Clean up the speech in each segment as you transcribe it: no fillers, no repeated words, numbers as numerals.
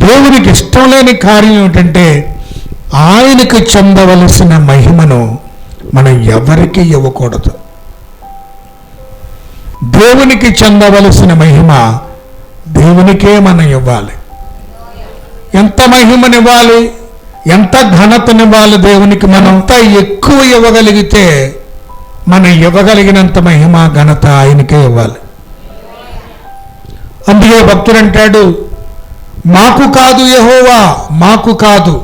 దేవునికి ఇష్టం లేని కార్యం ఏమిటంటే ఆయనకు చెందవలసిన మహిమను మనం ఎవరికీ ఇవ్వకూడదు. దేవునికి చెందవలసిన మహిమ దేవునికే మనం ఇవ్వాలి. ఎంత మహిమనివ్వాలి, ఎంత ఘనతనివ్వాలి దేవునికి, మనం అంత ఎక్కువ ఇవ్వగలిగితే మనం ఇవ్వగలిగినంత మహిమ ఘనత ఆయనకే ఇవ్వాలి. అందుకే భక్తుడు అంటాడు, మాకు కాదు యెహోవా, మాకు కాదు,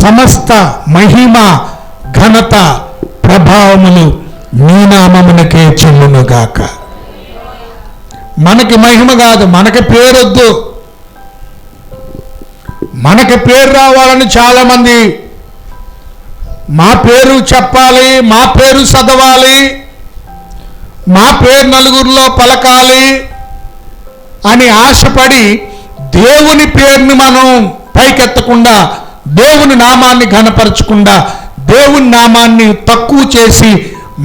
సమస్త మహిమ ఘనత ప్రభావములు నీ నామమునకే చెల్లునుగాక. మనకి మహిమ కాదు, మనకి పేరొద్దు. మనకి పేరు రావాలని చాలామంది మా పేరు చెప్పాలి, మా పేరు చదవాలి, మా పేరు నలుగురిలో పలకాలి అని ఆశపడి దేవుని పేరుని మనం పైకెత్తకుండా, దేవుని నామాన్ని ఘనపరచకుండా, దేవుని నామాన్ని తక్కువ చేసి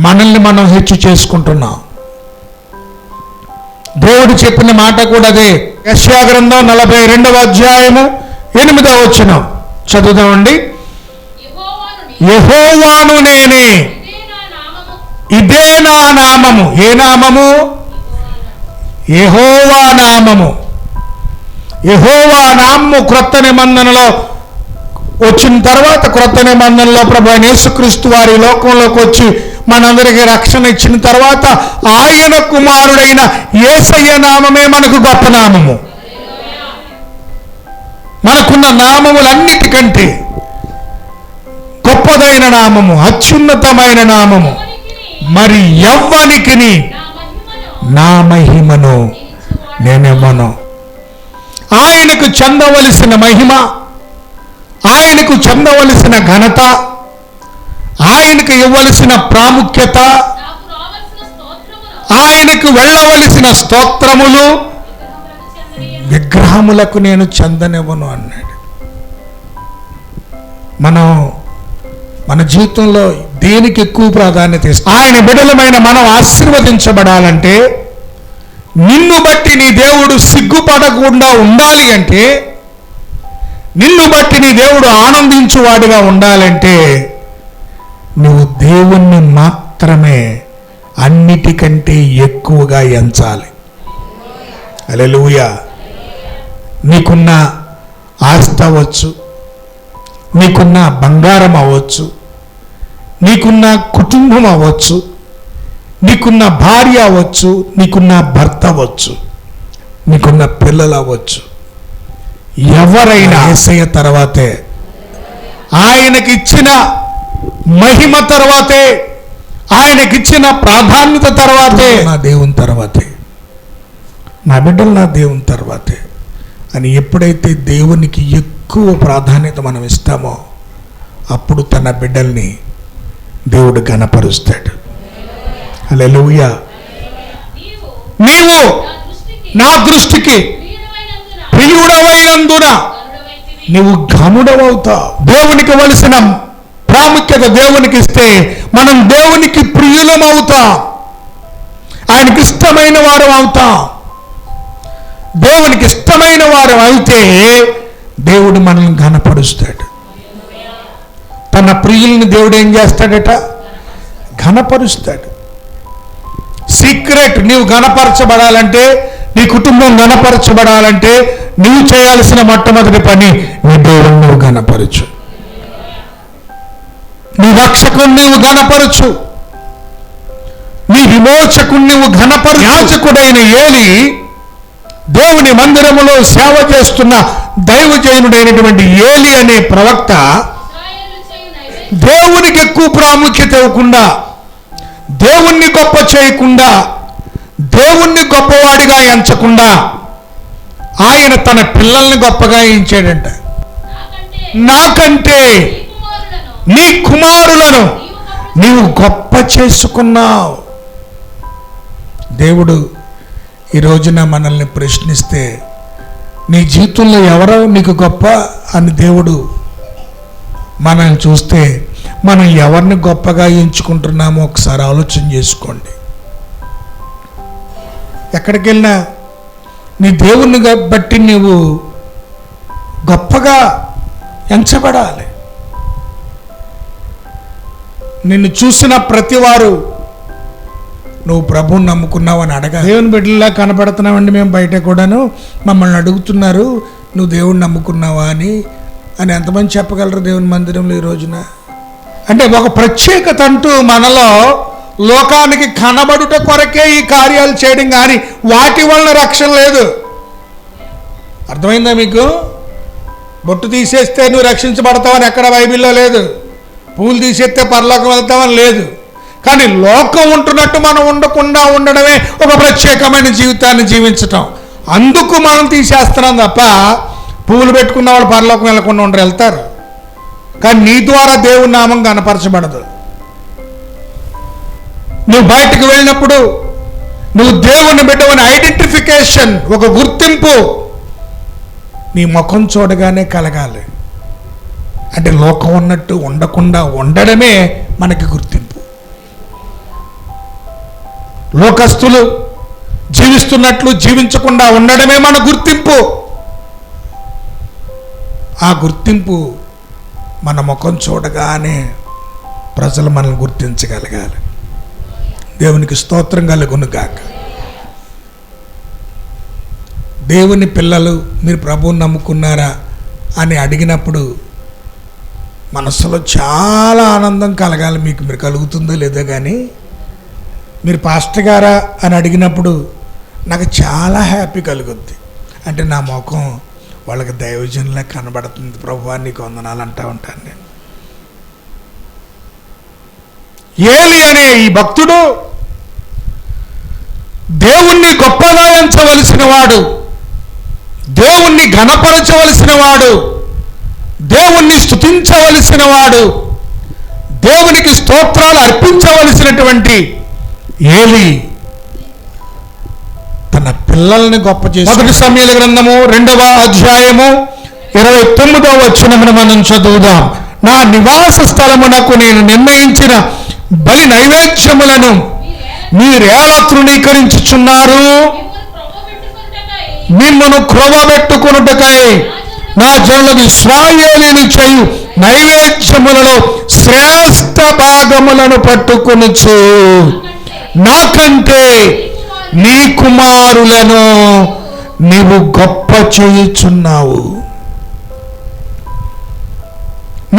మనల్ని మనం హెచ్చు చేసుకుంటున్నాం. దేవుడు చెప్పిన మాట కూడా అదే. యెషయా గ్రంథం 42వ అధ్యాయము 8వ వచనం చదువుదామండి. యెహోవాను నేనే, ఇదే నా నామము. ఏ నామము? యెహోవా నామము. యెహోవా నామము క్రొత్త నిబంధనలో వచ్చిన తర్వాత, క్రొత్త నిబంధనలో ప్రభువైన యేసుక్రీస్తు వారి లోకంలోకి వచ్చి మనందరికీ రక్షణ ఇచ్చిన తర్వాత ఆయన కుమారుడైన యేసయ్య నామమే మనకు గొప్ప నామము. మనకున్న నామములన్నిటికంటే గొప్పదైన నామము, అత్యున్నతమైన నామము. మరి ఎవ్వనికి నా మహిమను నేనివ్వను. ఆయనకు చెందవలసిన మహిమ, ఆయనకు చెందవలసిన ఘనత, ఆయనకు ఇవ్వవలసిన ప్రాముఖ్యత, ఆయనకు వెళ్ళవలసిన స్తోత్రములు విగ్రహములకు నేను చెందనివ్వను అన్నాడు. మనం మన జీవితంలో దేనికి ఎక్కువ ప్రాధాన్యత ఇస్తాం? ఆయన బిడ్డలమైన మనం ఆశీర్వదించబడాలంటే, నిన్ను బట్టి నీ దేవుడు సిగ్గుపడకుండా ఉండాలి అంటే, నిన్ను బట్టి నీ దేవుడు ఆనందించువాడిగా ఉండాలంటే, నువ్వు దేవుణ్ణి మాత్రమే అన్నిటికంటే ఎక్కువగా ఎంచాలి. హల్లెలూయా. నీకున్న ఆస్తి అవ్వచ్చు, నీకున్న బంగారం అవ్వచ్చు, నీకున్న కుటుంబం అవ్వచ్చు, నీకున్న భార్య అవ్వచ్చు, నీకున్న భర్త అవ్వచ్చు, నీకున్న పిల్లలు అవ్వచ్చు, ఎవరైనా యేసయ్య తర్వాతే, ఆయనకిచ్చిన మహిమ తర్వాతే, ఆయనకిచ్చిన ప్రాధాన్యత తర్వాతే, నా దేవుని తర్వాతే, నా బిడ్డలు నా దేవుని తర్వాతే అని ఎప్పుడైతే దేవునికి ఎక్కువ ప్రాధాన్యత మనం ఇస్తామో అప్పుడు తన బిడ్డల్ని దేవుడు ఘనపరుస్తాడు. హల్లెలూయా. నీవు నా దృష్టికి ప్రియుడవైనందున నీవు ఘనుడవవుతావు. దేవునికి ఇవ్వవలసిన ప్రాముఖ్యత దేవునికి ఇస్తే మనం దేవునికి ప్రియులం అవుతాం, ఆయనకి ఇష్టమైన వారు అవుతాం. దేవునికి ఇష్టమైన వారు అయితే దేవుడు మనల్ని ఘనపరుస్తాడు. తన ప్రియుల్ని దేవుడు ఏం చేస్తాడట? ఘనపరుస్తాడు. సీక్రెట్. నీవు ఘనపరచబడాలంటే, నీ కుటుంబం ఘనపరచబడాలంటే నీవు చేయాల్సిన మొట్టమొదటి పని నీ దేవుని నువ్వు ఘనపరచు. నీ రక్షకుని నువ్వు ఘనపరచు, నీ విమోచకుని నువ్వు ఘనపరచు. యాజకుడైన ఏలి దేవుని మందిరములో సేవ చేస్తున్న దైవజనుడైనటువంటి ఏలి అనే ప్రవక్త దేవునికి ఎక్కువ ప్రాముఖ్యత ఇవ్వకుండా, దేవుణ్ణి గొప్ప చేయకుండా, దేవుణ్ణి గొప్పవాడిగా ఎంచకుండా ఆయన తన పిల్లల్ని గొప్పగా ఎంచాడంట. నాకంటే నీ కుమారులను నీవు గొప్ప చేసుకున్నావు. దేవుడు ఈ రోజున మనల్ని ప్రశ్నిస్తే, నీ జీవితంలో ఎవరో నీకు గొప్ప అని దేవుడు మనల్ని చూస్తే, మనం ఎవరిని గొప్పగా ఎంచుకుంటున్నామో ఒకసారి ఆలోచన చేసుకోండి. ఎక్కడికి వెళ్ళినా నీ దేవుణ్ణి బట్టి నువ్వు గొప్పగా ఎంచబడాలి. నిన్ను చూసిన ప్రతివారు నువ్వు ప్రభువుని నమ్ముకున్నావు అని అడగాలి. దేవుని బిడ్డలా కనపడుతున్నామండి మేము బయట కూడాను, మమ్మల్ని అడుగుతున్నారు నువ్వు దేవుని నమ్ముకున్నావా అని ఎంతమంది చెప్పగలరు దేవుని మందిరంలో ఈ రోజున? అంటే ఒక ప్రత్యేకత అంటూ మనలో లోకానికి కనబడుట కొరకే ఈ కార్యాలు చేయడం, కానీ వాటి వలన రక్షణ లేదు. అర్థమైందా మీకు? బొట్టు తీసేస్తే నువ్వు రక్షించబడతావని ఎక్కడ బైబిల్లో లేదు. పూలు తీసేస్తే పరలోకం వెళ్తామని లేదు. కానీ లోకం ఉంటున్నట్టు మనం ఉండకుండా ఉండడమే ఒక ప్రత్యేకమైన జీవితాన్ని జీవించటం. అందుకు మనం తీసేస్తున్నాం తప్ప పువ్వులు పెట్టుకున్న వాళ్ళు పరలోకం వెళ్ళకుండా ఉండరు, వెళ్తారు. కానీ నీ ద్వారా దేవుని నామం కనపరచబడదు. నువ్వు బయటకు వెళ్ళినప్పుడు నువ్వు దేవుని బిడ్డవని ఐడెంటిఫికేషన్, ఒక గుర్తింపు నీ ముఖం చూడగానే కలగాలి. అంటే లోకం ఉన్నట్టు ఉండకుండా ఉండడమే మనకి గుర్తింపు. లోకస్తులు జీవిస్తున్నట్లు జీవించకుండా ఉండడమే మన గుర్తింపు. ఆ గుర్తింపు మన ముఖం చూడగానే ప్రజలు మనల్ని గుర్తించగలగాలి. దేవునికి స్తోత్రం కలుగునుగాక. దేవుని పిల్లలు మీరు ప్రభువుని నమ్ముకున్నారా అని అడిగినప్పుడు మనసులో చాలా ఆనందం కలగాలి. మీరు కలుగుతుందో లేదో కానీ మీరు పాస్టర్ గారా అని అడిగినప్పుడు నాకు చాలా హ్యాపీ కలుగుద్ది. అంటే నా ముఖం వాళ్ళకి దైవజనులా కనబడుతుంది, ప్రభువా నీకు వందనాలు అంటూ ఉంటాను నేను. ఏలి అనే ఈ భక్తుడు దేవుణ్ణి గొప్పగా ఎంచవలసిన వాడు, దేవుణ్ణి ఘనపరచవలసిన వాడు, దేవుణ్ణి స్తుతించవలసిన వాడు, దేవునికి స్తోత్రాలు అర్పించవలసినటువంటి ఏలి తన పిల్లల్ని గొప్ప చేసి 1 సమూయేలు గ్రంథము 2వ అధ్యాయము 29వ వచనమును మనం చదువుదాం. నా నివాస స్థలమునకు నేను నిర్ణయించిన బలి నైవేద్యములను మీరేలా తృణీకరించుచున్నారు? మిమ్మను క్రొవ్వబెట్టుకొనుటకై నా జనులకు ఇశ్రాయేలీయులు చేయు నైవేద్యములలో శ్రేష్ఠ భాగములను పట్టుకొనుచు నాకంటే నీ కుమారులను నీవు గొప్ప చేయుచున్నావు.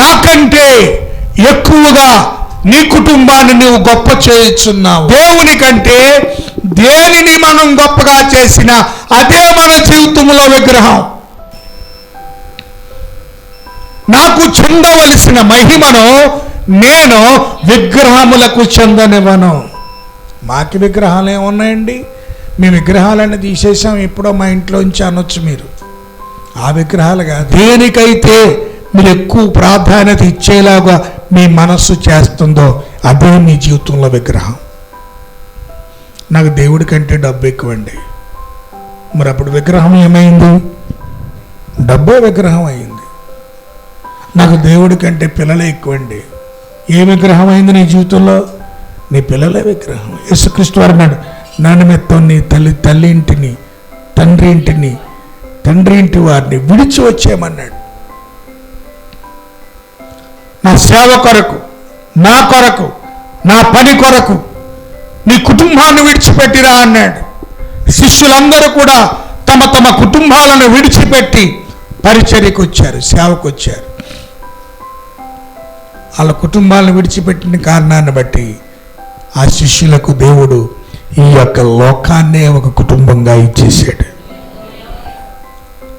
నాకంటే ఎక్కువగా నీ కుటుంబాన్ని నీవు గొప్ప చేయుచున్నావు. దేవుని కంటే దేనిని మనం గొప్పగా చేసినా అదే మన జీవితంలో విగ్రహం. నాకు చెందవలసిన మహిమను నేను విగ్రహములకు చెందనివ్వను. మాకి విగ్రహాలు ఏమున్నాయండి? మీ విగ్రహాలన్నీ తీసేసాం ఎప్పుడో మా ఇంట్లోంచి అనొచ్చు మీరు. ఆ విగ్రహాలు కాదు. దేనికైతే మీరు ఎక్కువ ప్రాధాన్యత ఇచ్చేలాగా మీ మనస్సు చేస్తుందో అదే మీ జీవితంలో విగ్రహం. నాకు దేవుడి కంటే డబ్బు ఎక్కువండి. మరి అప్పుడు విగ్రహం ఏమైంది? డబ్బే విగ్రహం అయింది. నాకు దేవుడి కంటే పిల్లలే ఎక్కువండి. ఏ విగ్రహం అయింది నీ జీవితంలో? నీ పిల్లలే విగ్రహం. యేసుక్రీస్తు వారు అన్నాడు, నా నిమిత్తం నీ తల్లి ఇంటిని, తండ్రి ఇంటి వారిని విడిచి వచ్చేయమన్నాడు. నా సేవ కొరకు, నా కొరకు, నా పని కొరకు నీ కుటుంబాన్ని విడిచిపెట్టిరా అన్నాడు. శిష్యులందరూ కూడా తమ తమ కుటుంబాలను విడిచిపెట్టి పరిచర్యకు వచ్చారు, సేవకు వచ్చారు. వాళ్ళ కుటుంబాలను విడిచిపెట్టిన కారణాన్ని బట్టి ఆ శిష్యులకు దేవుడు ఈ యొక్క లోకాన్నే ఒక కుటుంబంగా ఇచ్చేసాడు.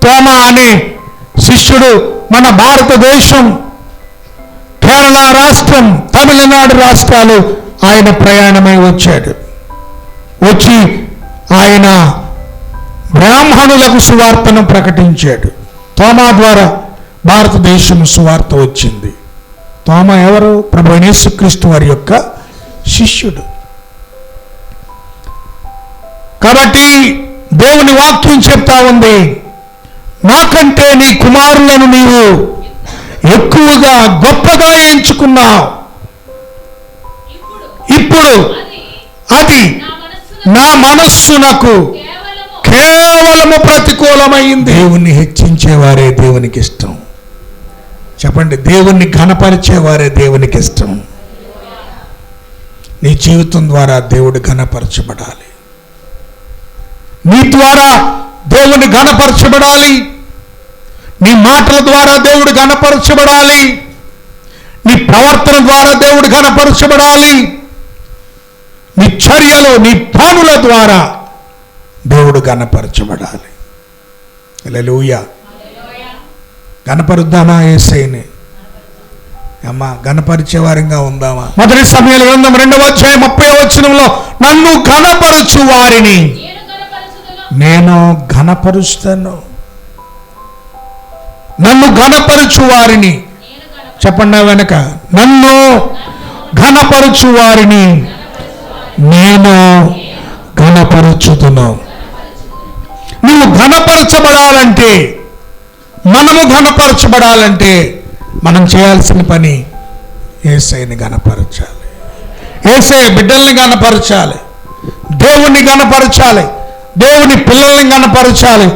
తోమా అనే శిష్యుడు మన భారతదేశం, కేరళ రాష్ట్రం, తమిళనాడు రాష్ట్రాలు ఆయన ప్రయాణమై వచ్చాడు. వచ్చి ఆయన బ్రాహ్మణులకు సువార్తను ప్రకటించాడు. తోమా ద్వారా భారతదేశం సువార్త వచ్చింది. తోమా ఎవరు? ప్రభువైన యేసుక్రీస్తు వారి యొక్క శిష్యుడు. కాబట్టి దేవుని వాక్యం చెప్తా ఉంది, నాకంటే నీ కుమారులను నీవు ఎక్కువగా గొప్పగా ఎంచుకున్నావు. ఇప్పుడు అది నా మనస్సునకు కేవలము ప్రతికూలమైంది. దేవుణ్ణి హెచ్చించేవారే దేవునికి ఇష్టం. చెప్పండి, దేవుణ్ణి ఘనపరిచేవారే దేవునికి ఇష్టం. నీ జీవితం ద్వారా దేవుడు ఘనపరచబడాలి. నీ ద్వారా దేవుని ఘనపరచబడాలి. నీ మాటల ద్వారా దేవుడు ఘనపరచబడాలి. నీ ప్రవర్తన ద్వారా దేవుడు ఘనపరచబడాలి. నీ చర్యలు, నీ పనుల ద్వారా దేవుడు ఘనపరచబడాలి. హల్లెలూయా. ఘనపరుద్దామా యేసయ్యని? అమ్మా, ఘనపరిచే వారంగా ఉందామా? మొదటి సమూయేలు గ్రంథం 2వ అధ్యాయం 30వ వచనంలో నన్ను ఘనపరచు వారిని నేను ఘనపరుస్తాను. నన్ను ఘనపరచు వారిని, చెప్పండి వెనక, నన్ను ఘనపరచు వారిని నేను ఘనపరచుదును. నువ్వు ఘనపరచబడాలంటే, మనము ఘనపరచబడాలంటే మనం చేయాల్సిన పని యేసయ్యని ఘనపరచాలి. యేసయ్య బిడ్డల్ని ఘనపరచాలి. దేవుణ్ణి ఘనపరచాలి. దేవుని పిల్లల్ని ఘనపరచాలి.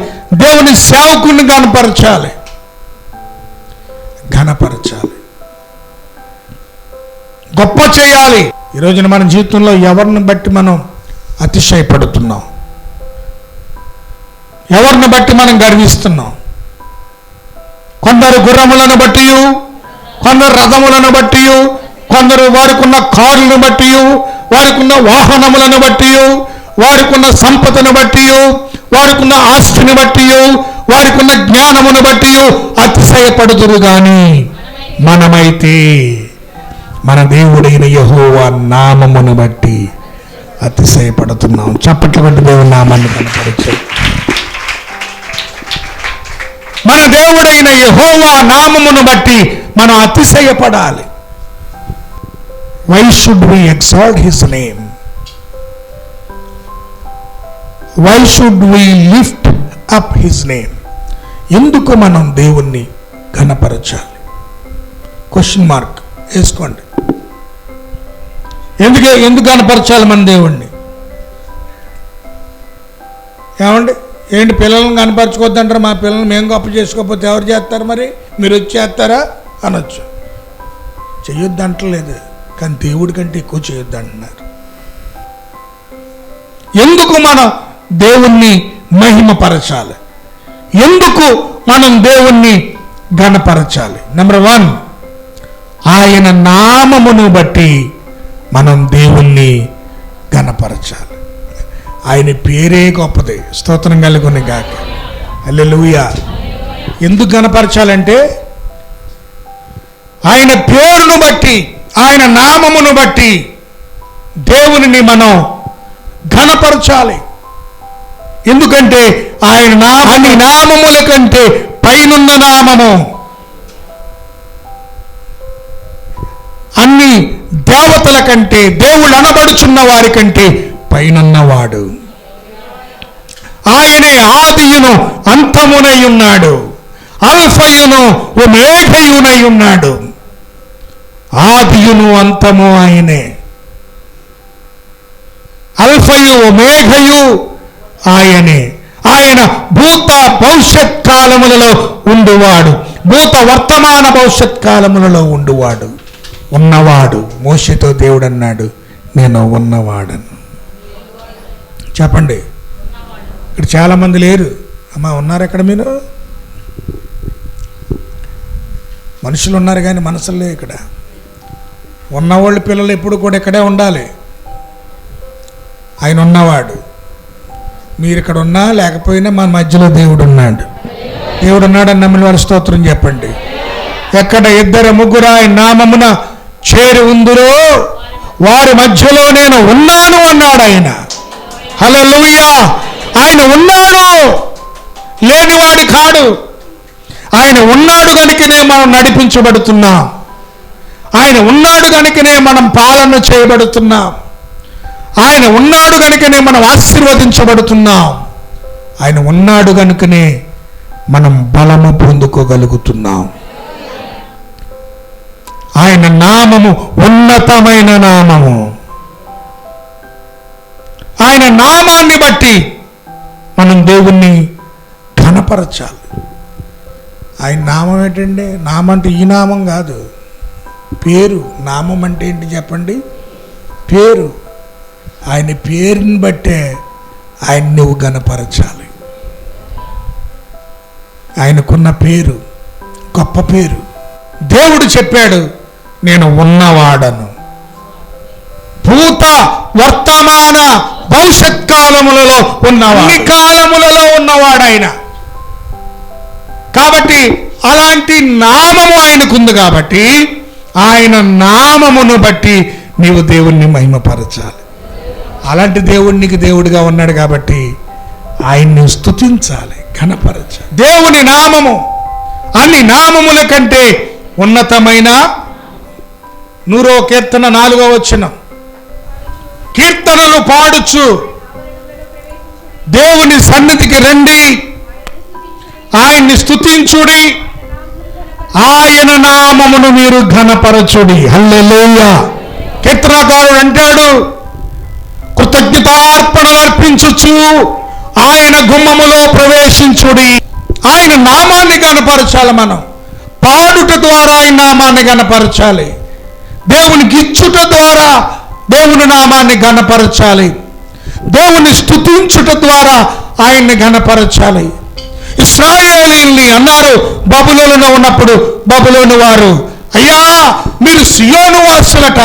దేవుని సేవకుని ఘనపరచాలి. ఘనపరచాలి, గొప్ప చేయాలి. ఈరోజున మన జీవితంలో ఎవరిని బట్టి మనం అతిశయపడుతున్నాం? ఎవరిని బట్టి మనం గర్విస్తున్నాం? కొందరు గుర్రములను బట్టి, కొందరు రథములను బట్టి, కొందరు వారికి ఉన్న కారులను బట్టి, వారికి ఉన్న వాహనములను బట్టి, వారికి ఉన్న సంపదను బట్టి, వారికి ఉన్న ఆస్తిని బట్టి, వారికి ఉన్న జ్ఞానమును బట్టి అతిశయపడుదురు గాని మనమైతే మన దేవుడైన యెహోవా నామమును బట్టి అతిశయపడుతున్నాం. చప్పట్లు కొట్టి దేవుని నామాన్ని కనపరచు. మన దేవుడైన యెహోవా నామమును బట్టి మనం అతిశయపడాలి. Why should we exalt his name? Why should we lift up his name? ఎందుకు మనం దేవుణ్ణి ఘనపరచాలి? క్వశ్చన్ మార్క్ వేసుకోండి. ఎందుకు ఘనపరచాలి మన దేవుణ్ణి? ఏమండి, ఏంటి పిల్లలను కనపరచుకోవద్దంటారు? మా పిల్లల్ని మేము గొప్ప చేసుకోకపోతే ఎవరు చేస్తారు? మరి మీరు వచ్చి చేస్తారా అనొచ్చు. చేయొద్దు అంటలేదు, కానీ దేవుడి కంటే ఎక్కువ చేయొద్దు అంటున్నారు. ఎందుకు మనం దేవుణ్ణి మహిమపరచాలి? ఎందుకు మనం దేవుణ్ణి ఘనపరచాలి? నెంబర్ 1, ఆయన నామమును బట్టి మనం దేవుణ్ణి ఘనపరచాలి. ఆయన పేరే గొప్పది. స్తోత్రం కలుగును గాక. హల్లెలూయా. ఎందుకు ఘనపరచాలంటే ఆయన పేరును బట్టి, ఆయన నామమును బట్టి దేవునిని మనం ఘనపరచాలి. ఎందుకంటే ఆయన అన్ని నామముల కంటే పైనున్న నామము, అన్ని దేవతల కంటే, దేవుళ్ళు అనబడుచున్న వారి కంటే పైనున్నవాడు. ఆయనే ఆదియును అంతమునై ఉన్నాడు, అల్ఫయును ఒమేఘయునై ఉన్నాడు. ఆదియును అంతము ఆయనే, అల్ఫయు ఒమేఘయు ఆయనే. ఆయన భూత భవిష్యత్ కాలములలో ఉండువాడు, భూత వర్తమాన భవిష్యత్ కాలములలో ఉండువాడు, ఉన్నవాడు. మోషేతో దేవుడు అన్నాడు, నేను ఉన్నవాడను. చెప్పండి, ఇక్కడ చాలామంది లేరు. అమ్మా, ఉన్నారు ఎక్కడ? మీరు మనుషులు ఉన్నారు కానీ మనసులే ఇక్కడ. ఉన్నవాళ్ళు పిల్లలు ఎప్పుడు కూడా ఇక్కడే ఉండాలి. ఆయన ఉన్నవాడు. మీరు ఇక్కడ ఉన్నా లేకపోయినా మన మధ్యలో దేవుడు ఉన్నాడు. దేవుడు ఉన్నాడని నమ్మిన వారి స్తోత్రం చెప్పండి. ఎక్కడ 2 3 ఆయన నామమున చేరి ఉందురో వారి మధ్యలో నేను ఉన్నాను అన్నాడు ఆయన. హల్లెలూయా. ఆయన ఉన్నాడు, లేనివాడు కాడు. ఆయన ఉన్నాడు కనుకనే మనం నడిపించబడుతున్నాం. ఆయన ఉన్నాడు కనుకనే మనం పాలన చేయబడుతున్నాం. ఆయన ఉన్నాడు కనుకనే మనం ఆశీర్వదించబడుతున్నాం. ఆయన ఉన్నాడు కనుకనే మనం బలము పొందుకోగలుగుతున్నాం. ఆయన నామము ఉన్నతమైన నామము. ఆయన నామాన్ని బట్టి మన మనం దేవుణ్ణి ఘనపరచాలి. ఆయన నామం ఏంటండి? నామం అంటే ఈ నామం కాదు, పేరు. నామం అంటే ఏంటి చెప్పండి? పేరు. ఆయన పేరుని బట్టే ఆయన నువ్వు ఘనపరచాలి. ఆయనకున్న పేరు గొప్ప పేరు. దేవుడు చెప్పాడు, నేను ఉన్నవాడను, భూత వర్తమాన భవిష్యత్ కాలములలో ఉన్నవాడు, అన్ని కాలములలో ఉన్నవాడు ఆయన. కాబట్టి అలాంటి నామము ఆయనకుంది. కాబట్టి ఆయన నామమును బట్టి నీవు దేవుణ్ణి మహిమపరచాలి. అలాంటి దేవునికి దేవుడిగా ఉన్నాడు కాబట్టి ఆయన్ని స్తుతించాలి, ఘనపరచాలి. దేవుని నామము అన్ని నామముల కంటే ఉన్నతమైన 100వ కీర్తన 4వ వచనం. కీర్తనలు పాడుచు దేవుని సన్నిధికి రండి, ఆయన్ని స్తుతించుడి, ఆయన నామమును మీరు ఘనపరచుడి. హల్లెలూయా. కీర్తనకారుడు అంటాడు, కృతజ్ఞతార్పణలు అర్పించుచు ఆయన గుమ్మములో ప్రవేశించుడి. ఆయన నామాన్ని ఘనపరచాలి. మనం పాడుట ద్వారా ఆయన నామాన్ని ఘనపరచాలి. దేవునికి ఇచ్చుట ద్వారా దేవుని నామాన్ని ఘనపరచాలి. దేవుని స్తుతించుట ద్వారా ఆయన్ని ఘనపరచాలి. ఇశ్రాయేలీయుల్ని అన్నారు బబులోనులో ఉన్నప్పుడు, బబులోను వారు, అయ్యా మీరు సియోను వాసులట,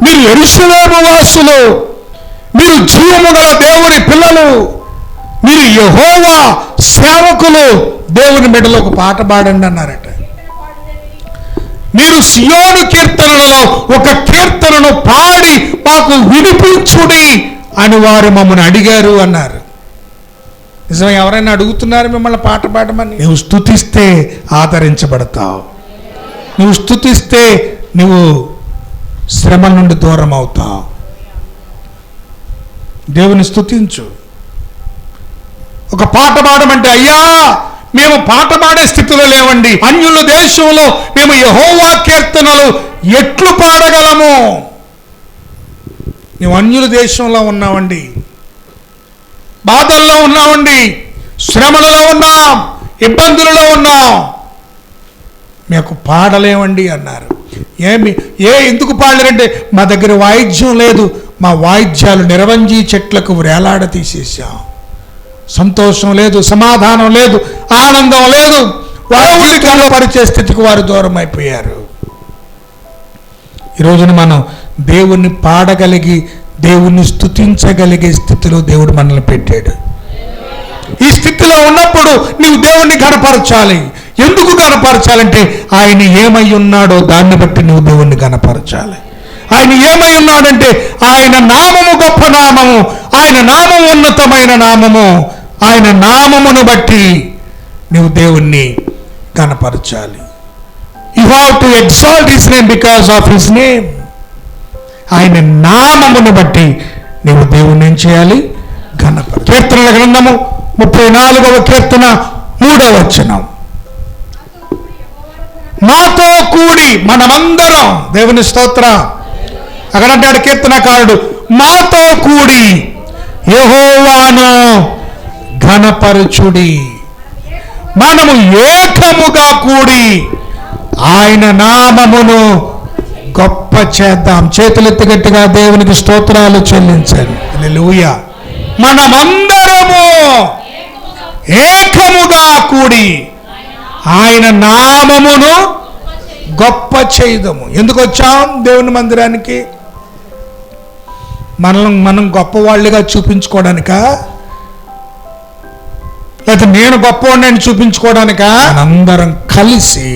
మీరు యెరూషలేము వాసులు, మీరు జీవము గల దేవుని పిల్లలు, మీరు యెహోవా సేవకులు, దేవుని మెడలో ఒక పాట పాడండి అన్నారట. మీరు సియోను కీర్తనలలో ఒక కీర్తనను పాడి మాకు వినిపించుడి అని వారు మమ్మల్ని అడిగారు అన్నారు. నిజమే, ఎవరైనా అడుగుతున్నారు మిమ్మల్ని పాట పాడమని? నువ్వు స్తుతిస్తే ఆదరించబడతావు. నువ్వు స్తుతిస్తే నువ్వు శ్రమ నుండి దూరం అవుతావు. దేవుని స్తుతించు. ఒక పాట పాడమంటే, అయ్యా మేము పాట పాడే స్థితిలో లేవండి, అన్యుల దేశంలో మేము యెహోవా కీర్తనలు ఎట్లు పాడగలము? మేము అన్యుల దేశంలో ఉన్నామండి, బాధల్లో ఉన్నామండి, శ్రమలలో ఉన్నాం, ఇబ్బందులలో ఉన్నాం, మీకు పాడలేమండి అన్నారు. ఎందుకు పాడలేరంటే, మా దగ్గర వాయిద్యం లేదు, మా వాయిద్యాలు నిరవంజీ చెట్లకు వేలాడ తీసేసాం. సంతోషం లేదు, సమాధానం లేదు, ఆనందం లేదు, వాయిద్యాలు పరిచే స్థితికి వారు దూరం అయిపోయారు. ఈరోజున మనం దేవుణ్ణి పాడగలిగి దేవుణ్ణి స్తుతించగలిగే స్థితిలో దేవుడు మనల్ని పెట్టాడు. ఈ స్థితిలో ఉన్నప్పుడు నీవు దేవుణ్ణి ఘనపరచాలి. ఎందుకు ఘనపరచాలంటే ఆయన ఏమై ఉన్నాడో దాన్ని బట్టి నువ్వు దేవుణ్ణి ఘనపరచాలి. ఆయన ఏమై ఉన్నాడంటే ఆయన నామము గొప్ప నామము, ఆయన నామము ఉన్నతమైన నామము, ఆయన నామమును బట్టి నువ్వు దేవుణ్ణి ఘనపరచాలి. You have to exalt his name because of his name. ఆయన నామమును బట్టి నీవు దేవుణ్ణి ఏం చేయాలి? ఘనపరచాలి. కీర్తనల గ్రంథము 34వ కీర్తన 3వ వచనం. మాతో కూడి మనమందరం, దేవుని స్తోత్రం. అక్కడ అంటాడు కీర్తనకారుడు, మాతో కూడి యెహోవాను ఘనపరచుడి. మనము ఏకముగా కూడి ఆయన నామమును గొప్ప చేద్దాం. చేతులెత్తి గట్టిగా దేవునికి స్తోత్రాలు చెల్లించండి. హల్లెలూయా. మనమందరము ఏకముగా కూడి ఆయన నామమును గొప్ప చేయదము. ఎందుకు వచ్చాం దేవుని మందిరానికి? మనం గొప్పవాళ్ళుగా చూపించుకోవడానికా, లేకపోతే నేను గొప్పవాడిని చూపించుకోవడానికా? అందరం కలిసి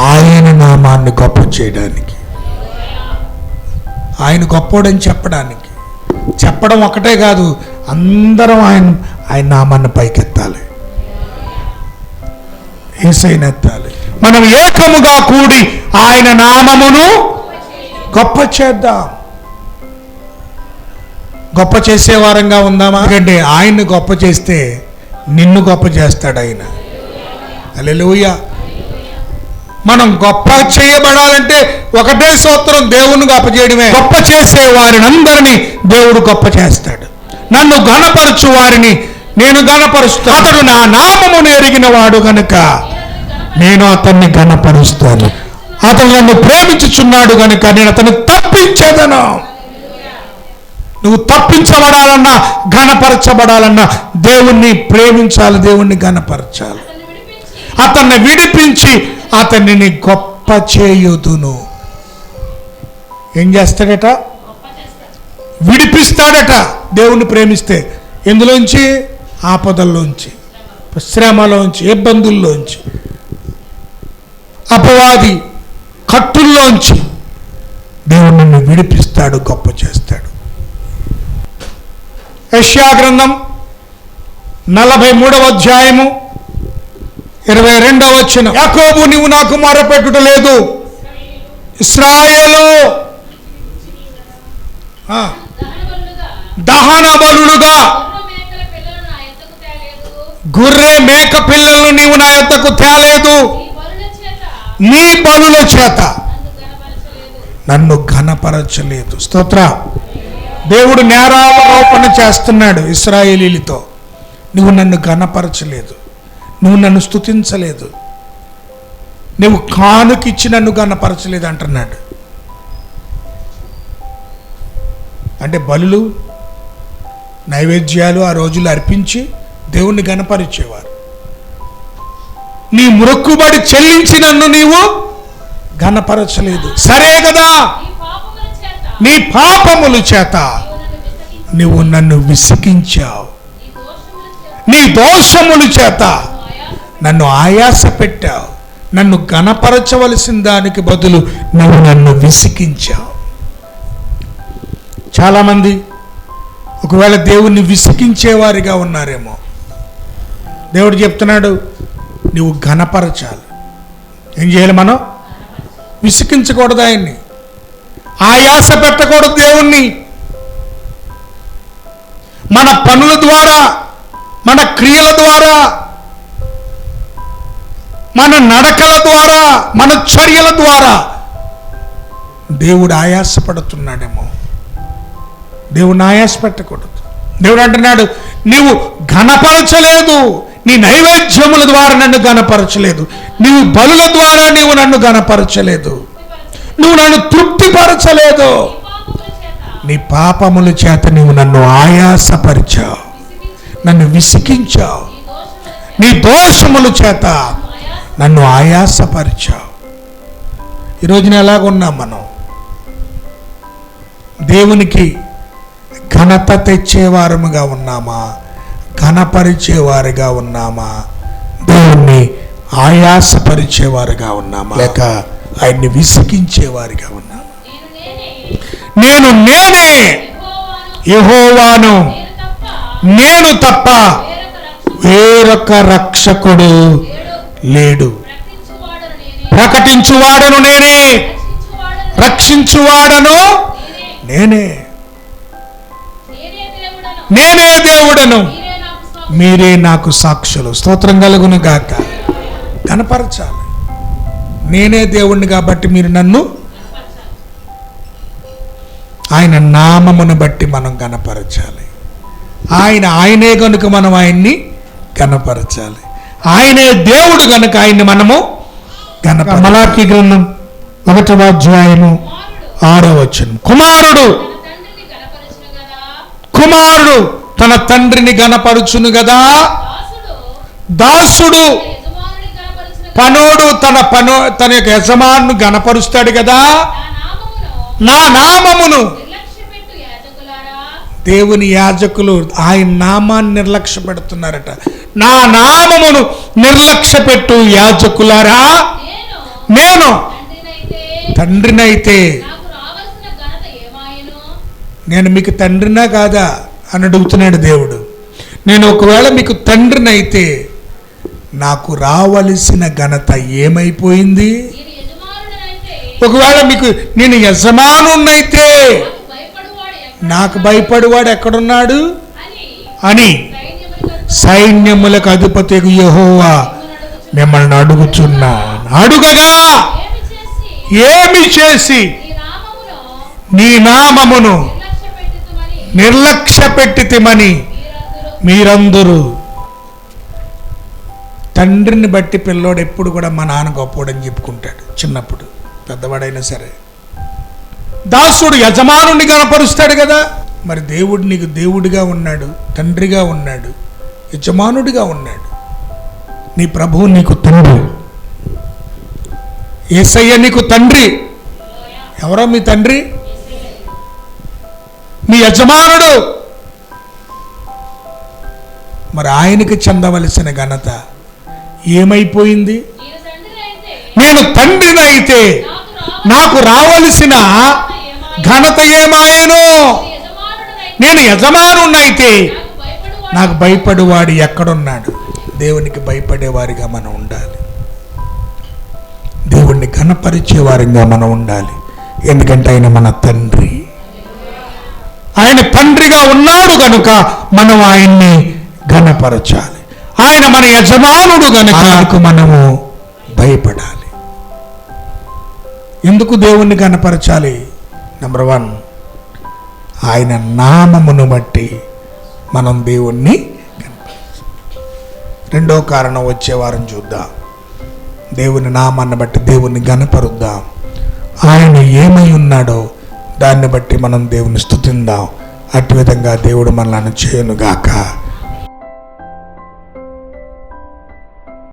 ఆయన నామాన్ని గొప్ప చేయడానికి, ఆయన గొప్పవాడని చెప్పడం ఒకటే కాదు, అందరం ఆయన నామాన్ని పైకెత్తాలి, యేసయ్యను ఎత్తాలి. మనం ఏకముగా కూడి ఆయన నామమును గొప్ప చేద్దాం. గొప్ప చేసేవారంగా ఉందామా? ఎందుకంటే ఆయన్ని గొప్ప చేస్తే నిన్ను గొప్ప చేస్తాడు ఆయన. హల్లెలూయా. మనం గొప్ప చేయబడాలంటే ఒకటే సూత్రం, దేవుని గొప్ప చేయడమే. గొప్ప చేసే వారిని అందరినీ దేవుడు గొప్ప చేస్తాడు. నన్ను ఘనపరచు వారిని నేను ఘనపరుస్తాను. అతడు నా నామమును ఎరిగిన వాడు గనుక నేను అతన్ని ఘనపరుస్తాను. అతను నన్ను ప్రేమించుచున్నాడు గనుక నేను అతన్ని తప్పించేదను. నువ్వు తప్పించబడాలన్నా ఘనపరచబడాలన్నా దేవుణ్ణి ప్రేమించాలి, దేవుణ్ణి ఘనపరచాలి. అతన్ని విడిపించి అతనిని గొప్ప చేయుదును. ఏం చేస్తాడట? విడిపిస్తాడట. దేవుణ్ణి ప్రేమిస్తే ఎందులోంచి? ఆపదల్లోంచి, శ్రమలోంచి, ఇబ్బందుల్లోంచి, అపవాది కట్టుల్లోంచి దేవుడు నిన్ను విడిపిస్తాడు, గొప్ప చేస్తాడు. యెషయా గ్రంథం 43వ అధ్యాయము 22వ వచనం. యాకోబు నీవు నాకు మొరపెట్టుట లేదు, ఇశ్రాయేలు దహన బలులుగా గొర్రె మేక పిల్లలను నీవు నా యొద్దకు తేలేదు, నీ బలుల చేత నన్ను ఘనపరచలేదు. స్తోత్ర. దేవుడు నేరారోపణ చేస్తున్నాడు ఇశ్రాయేలీలతో. నువ్వు నన్ను ఘనపరచలేదు, నువ్వు నన్ను స్తుతించలేదు, నువ్వు కానుకిచ్చి నన్ను ఘనపరచలేదు అంటున్నాడు. అంటే బలులు నైవేద్యాలు ఆ రోజులు అర్పించి దేవుణ్ణి ఘనపరిచేవారు. నీ మొక్కుబడి చెల్లించి నన్ను నీవు ఘనపరచలేదు. సరే కదా, నీ పాపముల చేత నువ్వు నన్ను విసిగించావు, నీ దోషముల చేత నన్ను ఆయాస పెట్టావు, నన్ను ఘనపరచవలసిన దానికి బదులు నువ్వు నన్ను విసిగించావు. చాలామంది ఒకవేళ దేవుణ్ణి విసిగించేవారిగా ఉన్నారేమో. దేవుడు చెప్తున్నాడు నువ్వు ఘనపరచాలి. ఏం చేయాలి? మనం విసిగించకూడదు, ఆయన్ని ఆయాస పెట్టకూడదు. దేవుణ్ణి మన పనుల ద్వారా, మన క్రియల ద్వారా, మన నడకల ద్వారా, మన చర్యల ద్వారా దేవుడు ఆయాసపడుతున్నాడేమో. దేవుడిని ఆయాస పెట్టకూడదు. దేవుడు అంటున్నాడు నీవు ఘనపరచలేదు, నీ నైవేద్యముల ద్వారా నన్ను ఘనపరచలేదు, నీవు బలుల ద్వారా నీవు నన్ను ఘనపరచలేదు, నువ్వు నన్ను తృప్తిపరచలేదు, నీ పాపముల చేత నీవు నన్ను ఆయాసపరిచావు, నన్ను విసిగించావు, నీ దోషముల చేత నన్ను ఆయాసపరిచావు. ఈరోజున ఎలాగున్నాం మనం? దేవునికి ఘనత తెచ్చేవారముగా ఉన్నామా? ఘనపరిచేవారుగా ఉన్నామా? దేవుణ్ణి ఆయాసపరిచేవారుగా ఉన్నామా? లేక ఆయన్ని విసిగించేవారుగా ఉన్నామా? నేను నేనే యెహోవాను, నేను తప్ప వేరొక రక్షకుడు లేడు. ప్రకటించువాడను నేనే, రక్షించువాడను నేనే. నేనే దేవుడను, మీరే నాకు సాక్షులు. స్తోత్రం కలుగును గాక. కనపరచాలి. నేనే దేవుణ్ణి కాబట్టి మీరు నన్ను, ఆయన నామమును బట్టి మనం కనపరచాలి. ఆయనే కనుక మనం ఆయన్ని కనపరచాలి. ఆయనే దేవుడు కనుక ఆయన్ని మనము కనపరచాలి. మలాకీ గ్రంథం 1వ అధ్యాయము 6వ వచనం. కుమారుడు తన తండ్రిని గణపరుచును గదా, దాసుడు పనోడు తన యొక్క యజమాను గణపరుస్తాడు కదా. నా నామమును దేవుని యాజకులు ఆయన నామాన్ని నిర్లక్ష్య పెడుతున్నారట. నా నామమును నిర్లక్ష్య పెట్టు యాజకులారా, నేను తండ్రినైతే నేను మీకు తండ్రినా కాదా అని అడుగుతున్నాడు దేవుడు. నేను ఒకవేళ మీకు తండ్రినైతే నాకు రావలసిన ఘనత ఏమైపోయింది? ఒకవేళ మీకు నేను యజమానున్నైతే నాకు భయపడువాడు ఎక్కడున్నాడు అని సైన్యములకు అధిపతి యెహోవా మిమ్మల్ని అడుగుచున్నాను. అడుగగా ఏమి చేసి నీ నామమును నిర్లక్ష్య పెట్టితిమని మీరందరూ. తండ్రిని బట్టి పిల్లోడు ఎప్పుడు కూడా మా నాన్న గొప్పోడని చెప్పుకుంటాడు చిన్నప్పుడు, పెద్దవాడైనా సరే. దాసుడు యజమానుని కనపరుస్తాడు కదా. మరి దేవుడు నీకు దేవుడిగా ఉన్నాడు, తండ్రిగా ఉన్నాడు, యజమానుడిగా ఉన్నాడు. నీ ప్రభువు నీకు తండ్రి, యేసయ్య నీకు తండ్రి. ఎవరో మీ తండ్రి? మీ యజమానుడు. మరి ఆయనకి చెందవలసిన ఘనత ఏమైపోయింది? నేను తండ్రిని అయితే నాకు రావలసిన ఘనత ఏమాయను? నేను యజమానున్నైతే నాకు భయపడేవాడు ఎక్కడున్నాడు? దేవునికి భయపడేవారిగా మనం ఉండాలి, దేవుణ్ణి ఘనపరిచేవారిగా మనం ఉండాలి. ఎందుకంటే ఆయన మన తండ్రి. ఆయన తండ్రిగా ఉన్నాడు కనుక మనం ఆయన్ని ఘనపరచాలి. ఆయన మన యజమానుడు కనుక మనము భయపడాలి. ఎందుకు దేవుణ్ణి ఘనపరచాలి? నెంబర్ 1, ఆయన నామమును బట్టి మనం దేవుణ్ణి ఘనపరచాలి. రెండో కారణం వచ్చే వారం చూద్దాం. దేవుని నామాన్ని బట్టి దేవుణ్ణి ఘనపరుద్దాం. ఆయన ఏమై ఉన్నాడో దాన్ని బట్టి మనం దేవుని స్తుతిందాం. అటు విధంగా దేవుడు మనల్ని చేయనుగాక.